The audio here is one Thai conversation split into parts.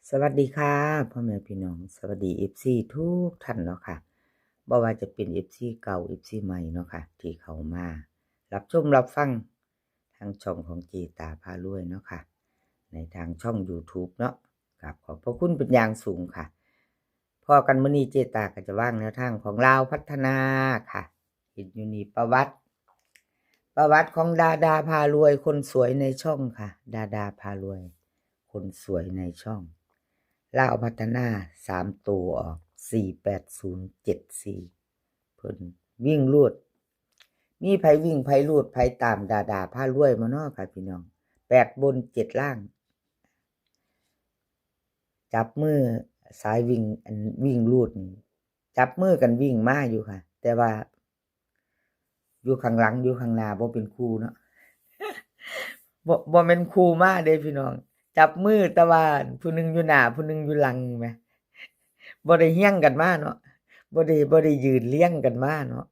สวัสดีค่ะพ่อแม่พี่น้องสวัสดี FC ทุกท่านเนาะค่ะบ่ว่าจะเป็น FC เก่า FC ใหม่เนาะค่ะที่เข้ามารับชมรับฟังทางช่องของเจตาพารวยเนาะค่ะในทางช่อง YouTube เนาะครับขอบพระคุณเป็นอย่างสูงค่ะพอกันมื้อนี้เจตาก็จะวางแนวทางของลาวพัฒนาค่ะเห็นอยู่นี่ประวัติของดาดาพารวยคนสวยในช่องค่ะดาดาพารวยคนสวยในช่องลาวพัฒนา3ตัวออก48074เพิ่นวิ่งรูดมีไผวิ่งไผรูดไผตามดาดาพารวยมาเนาะค่ะพี่น้อง8บน7ล่างจับมือสายวิ่งอันวิ่งรูดนี่จับมือกันวิ่งมาอยู่ค่ะแต่ว่าอยู่ข้างหลังอยู่ข้างหน้าบ่เป็นคู่เนาะ บ่แม่นคู่มาเด้พี่น้องจับมือแต่ว่าผู้หนึ่งอยู่หน้าผู้หนึ่งอยู่หลังแหมบ่ได้เฮี้ยงกันมาเนาะบ่ได้ยืนเลี้ยงกันมาเนาะ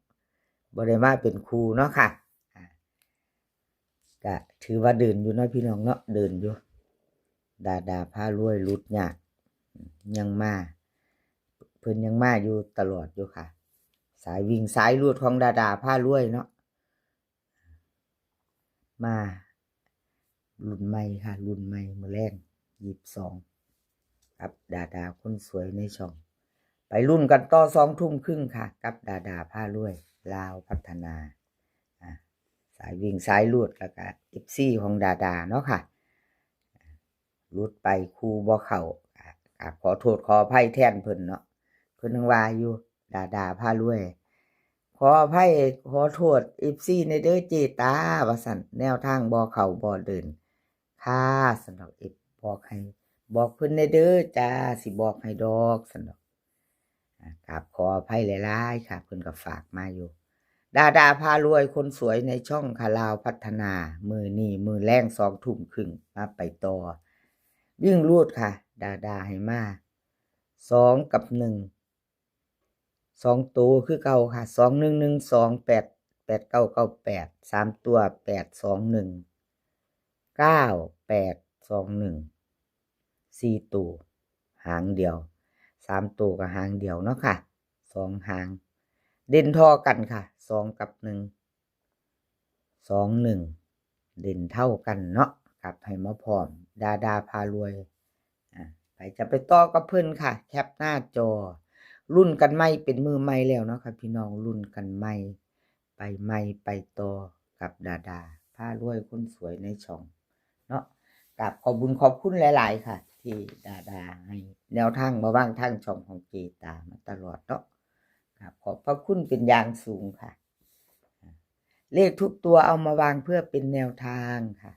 บ่ได้มาเป็นคู่เนาะค่ะก็ถือว่าเดินอยู่เนาะพี่น้องเนาะเดินอยู่ดาพารวยหลุดยากยังมาเพิ่นยังมาอยู่ตลอดอยู่ค่ะสายวิ่งสายรูดของดาพารวยเนาะมารุ่นใหม่ค่ะรุ่นใหม่มื้อแรง22ครับดาคนสวยในช่องไปรุ่นกันต่อ20:30ค่ะกับดาพารวยลาวพัฒนาสายวิ่งสายรูดแล้วก็ FC ของดาเนาะค่ะรูดไปคู่บ่เข้าขอโทษขออภัยแทนเพิ่นเนาะเพิ่นยังว่าอยู่ดาพารวยขออภัยขอโทษ FC ในเด้อเจตาว่าซั่นแนวทางบ่เข้าบ่เดินค่ะสำหรับ F บอกเพิ่นในเด้อจ้าสิบอกให้ดอกซั่นดอกครับขออภัยหลายๆค่ะเพิ่นก็ฝากมาอยู่ดาพารวยคนสวยในช่องค่ะลาวพัฒนามื้อนี้มื้อแลง20:30มาไปต่อวิ่งรูดค่ะดาให้มา2กับ1 2ตัวคือเก่าค่ะ2112 88998 3ตัว821 9821 4ตัวหางเดียว3ตัวก็หางเดียวเนาะค่ะ2หางเด่นเท่ากันค่ะ2กับ1 2 1เด่นเท่ากันเนาะครับให้มาพร้อมดาพารวยไปจะไปต่อกับเพิ่นค่ะแคปหน้าจอรุ่นกันใหม่เป็นมือใหม่แล้วเนาะค่ะพี่น้องรุ่นกันใหม่ไปใหม่ไปต่อกับดาพารวยคนสวยในช่องเนาะกับขอบคุญขอบคุณหลายๆค่ะที่ดาให้แนวทางมาบ้างทางช่องของเจตามาตลอดเนาะครับขอบพระคุณเป็นอย่างสูงค่ะเลขทุกตัวเอามาวางเพื่อเป็นแนวทางค่ะ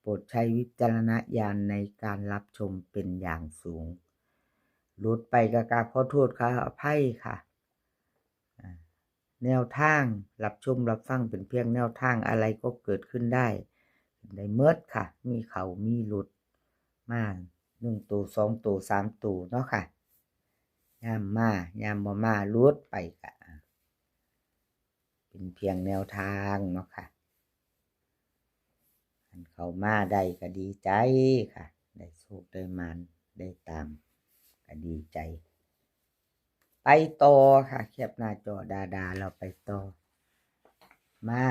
โปรดใช้วิจารณญาณในการรับชมเป็นอย่างสูงหลุดไปก็กราบขอโทษค่ะอภัยค่ะแนวทางรับชมรับฟังเป็นเพียงแนวทางอะไรก็เกิดขึ้นได้เมิดค่ะมีเขามีหลุดมา1ตัว2ตัว3ตัวเนาะค่ะยามมายามบ่มาหลุดไปก็เป็นเพียงแนวทางเนาะค่ะอันเข้ามาได้ก็ดีใจค่ะได้โชคได้มานได้ตามก็ดีใจไปต่อค่ะแคปหน้าจอดาเราไปต่อมา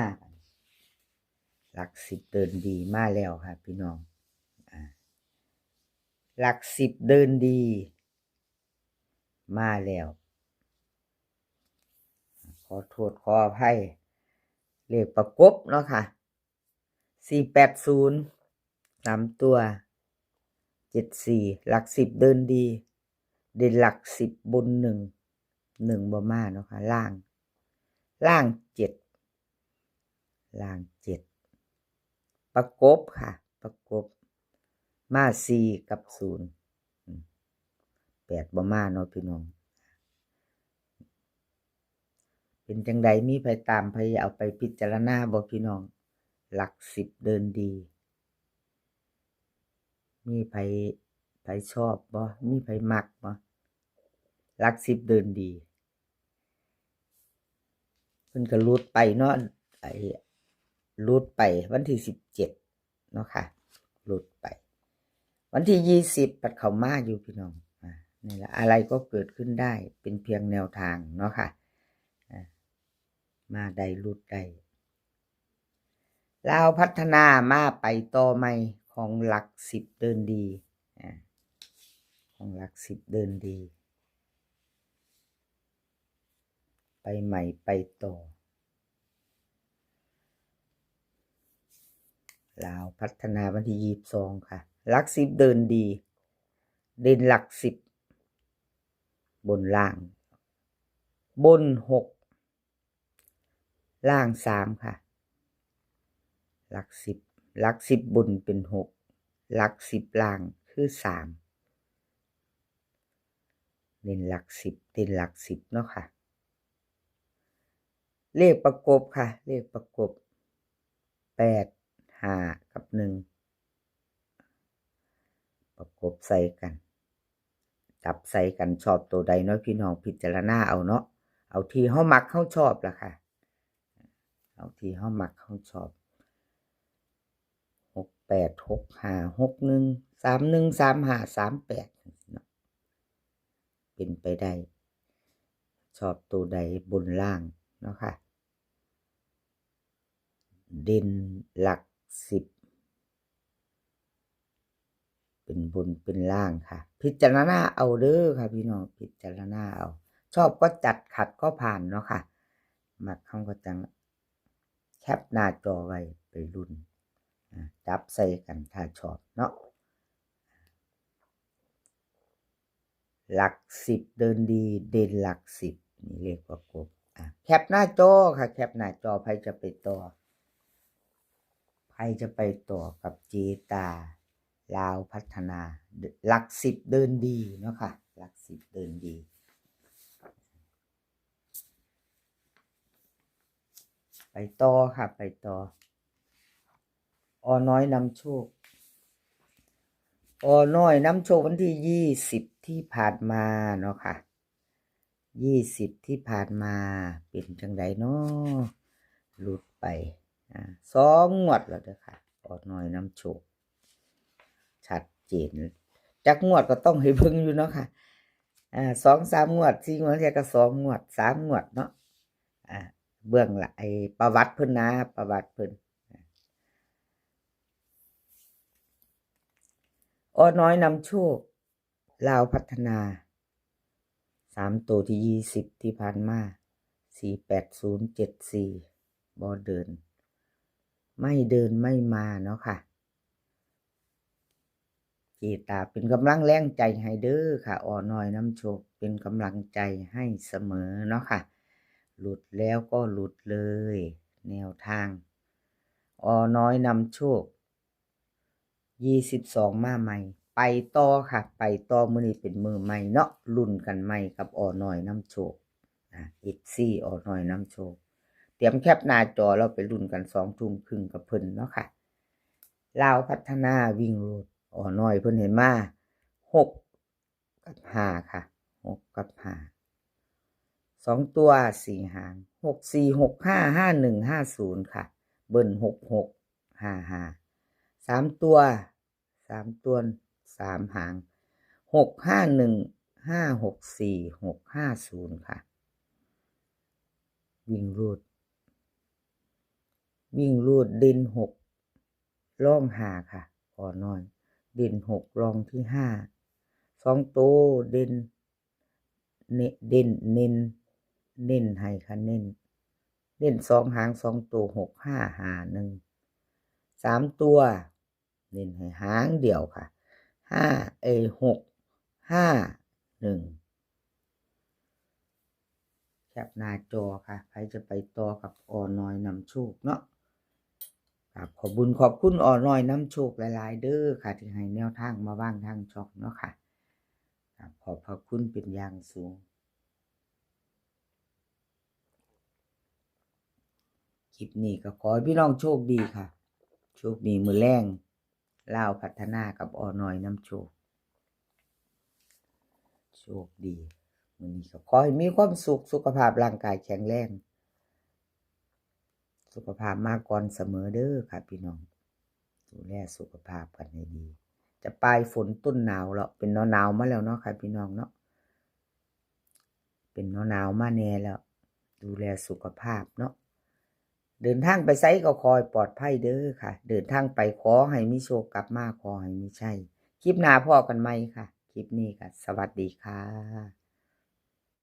หลัก10เดินดีมาแล้วค่ะพี่น้องหลัก10เดินดีมาแล้วขอโทษขออภัยเลขประกบเนาะค่ะ480 3ตัว74หลัก10เดินดีเด่นหลัก10บน1บ่มาเนาะค่ะล่าง7ประกบค่ะประกบมา4กับ0 8บ่มาเนาะพี่น้องเป็นจังใดมีไผตามไผเอาไปพิจารณาบ่พี่น้องหลัก10เดินดีมีไผชอบบ่มีไผมักบ่หลัก10เดินดีเพิ่นก็หลุดไปเนาะหลุดไปวันที่17เนาะค่ะหลุดไป วันที่20ปัดเข้ามาอยู่พี่น้องนี่แหละอะไรก็เกิดขึ้นได้เป็นเพียงแนวทางเนาะค่ะมาได้รุดได้ลาวพัฒนามาไปต่อใหม่ของหลัก10เดินดีของหลัก10เดินดีไปใหม่ไปต่อลาวพัฒนาวันที่22ค่ะหลัก10เดินดีเด่นหลัก10บนล่างบน6ล่าง3ค่ะหลัก10บนเป็น6หลัก10ล่างคือ3เด่นหลัก10เด่นหลัก10เนาะค่ะเลขประกบค่ะเลขประกบ8 5กับ1ประกบใส่กันจับใส่กันชอบตัวใดเนาะพี่น้องพิจารณาเอาเนาะเอาที่เฮามักเฮาชอบล่ะค่ะเอาที่เฮามักเฮาชอบ68 65 61 31 35 38เนาะเป็นไปได้ชอบตัวใดบนล่างเนาะค่ะเด่นหลัก10เป็นบนเป็นล่างค่ะพิจารณาเอาเด้อค่ะพี่น้องพิจารณาเอาชอบก็จัดขัดก็ผ่านเนาะค่ะมักเขาก็จังแคปหน้าจอไว้ไปรุ่นจับใส่กันถ้าชอบเนาะหลัก10เดินดีเด่นหลัก10นี่เลขประกบแคปหน้าจอค่ะแคปหน้าจอใครจะไปต่อกับเจตาลาวพัฒนาหลัก10เดินดีเนาะค่ะหลัก10เดินดีไปต่อค่ะไปต่อน้อยนำโชคน้อยนำโชควันที่20ที่ผ่านมาเนาะค่ะ20ที่ผ่านมาเป็นจังไดเนาะหลุดไป2งวดแล้วเด้อค่ะน้อยนำโชคชัดเจนจักงวดก็ต้องให้เบิ่งอยู่เนาะค่ะ2-3งวด4งวดแล้วก็2งวด3งวดเนาะเบื้องละไอ้ประวัติเพิ่นนะประวัติเพิ่นน้อยนำโชคลาวพัฒนา3ตัวที่20ที่ผ่านมา48074บ่เดินไม่มาเนาะค่ะเจตาเป็นกำลังแรงใจให้เด้อค่ะน้อยนำโชคเป็นกำลังใจให้เสมอเนาะค่ะหลุดแล้วก็หลุดเลยแนวทางน้อยนำโชค22มาใหม่ไปต่อค่ะไปต่อมื้อนี้เป็นมื้อใหม่เนาะลุ้นกันใหม่กับน้อยนำโชคFCน้อยนำโชคเตรียมแคปหน้าจอเราไปลุ้นกัน2 ทุ่มครึ่งกับเพิ่นเนาะค่ะลาวพัฒนาวิ่งโลดน้อยเพิ่นเห็นมา6กับ5ค่ะ6กับ5 2ตัว4หาง6 4 6 5 5 1 50ค่ะเบิ้ล66 55 3ตัว3หาง6 5 1 5 6 4 6 50ค่ะวิ่งรูดเด่น6ร่อง5ค่ะน้อยเด่น6รองที่5 2ตัวเด่นเน้นให้ค่ะเน้น2หาง2ตัว6 5 5 1 3ตัวเน้นให้หางเดียวค่ะ6 5 1แคปหน้าจอค่ะใครจะไปต่อกับน้อยนำโชคเนาะครับขอบคุณน้อยนำโชคหลายๆเด้อค่ะที่ให้แนวทางมาบ้างทางช่องเนาะค่ะครับขอบพระคุณเป็นอย่างสูงคลิปนี้ก็ขอให้พี่น้องโชคดีค่ะโชคดีมือแรงลาวพัฒนากับน้อยนำโชคโชคดีมื้อนี้ก็ขอให้มีความสุขสุขภาพร่างกายแข็งแรงสุขภาพมาก่อนเสมอเด้อค่ะพี่น้องดูแลสุขภาพกันให้ดีจ จะปลายฝนต้นหนาวแล้วเป็นหนาวมาแล้วเนาะค่ะพี่น้องเนาะเป็นหนาวมาแน่แล้วดูแลสุขภาพเนาะเดินทางไปไสก็คอยปลอดภัยเด้อค่ะเดินทางไปขอให้มีโชคกลับมาขอให้มีชัยคลิปหน้าพอกันไหมค่ะคลิปนี้ค่ะสวัสดีค่ะ